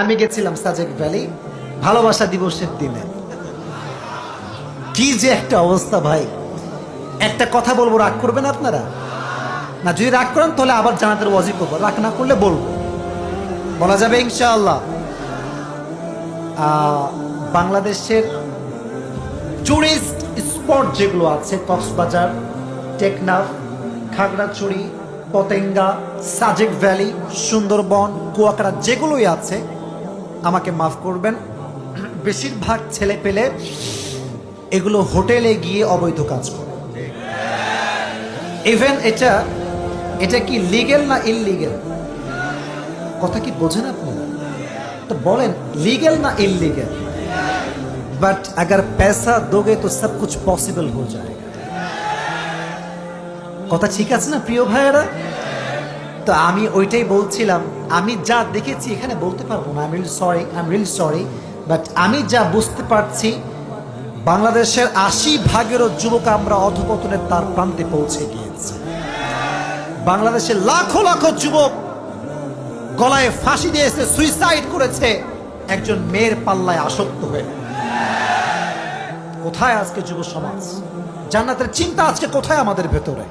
আমি গেছিলাম সাজেক ভ্যালি ভালোবাসা দিবসের দিনে। কি যে একটা অবস্থা ভাই, একটা কথা বলবো, রাগ করবেন আপনারা? না, যদি রাগ করেন তাহলে আবার জানাতের ওয়াজিব করবো, রাগ না করলে বলবো, বলা যাবে ইনশাআল্লাহ। বাংলাদেশের টুরিস্ট স্পট যেগুলো আছে, কক্সবাজার, টেকনাফ, খাগড়াছড়ি, পতেঙ্গা, সাজেক ভ্যালি, সুন্দরবন, কুয়াকাটা যেগুলোই আছে, আমাকে মাফ করবেন, বেশিরভাগ ছেলে পেলে এগুলো হোটেলে গিয়ে অবৈধ কাজ করে। ইভেন এটা কি লিগেল না ইললিগেল? কথা কি বোঝেন আপনারা? তো বলেন लीगल ना इलीगल? बट अगर पैसा दोगे तो सब कुछ पॉसिबल हो जाएगा। কথা ঠিক আছে না প্রিয় ভাইয়েরা? তো আমি ওইটাই বলছিলাম, আমি যা দেখেছি এখানে বলতে পারবো না, I am really sorry, but আমি যা বুঝতে পারছি বাংলাদেশের ৮০% যুবক আমরা অধপতনের তার প্রান্তে পৌঁছে গিয়েছে। বাংলাদেশের লাখো লাখো যুবক গলায় ফাঁসি দিয়েছে, সুইসাইড করেছে একজন মেয়ের পাল্লায় আসক্ত হয়ে। কোথায় আজকে যুব সমাজ? জান্নাতের চিন্তা আজকে কোথায় আমাদের ভেতরে?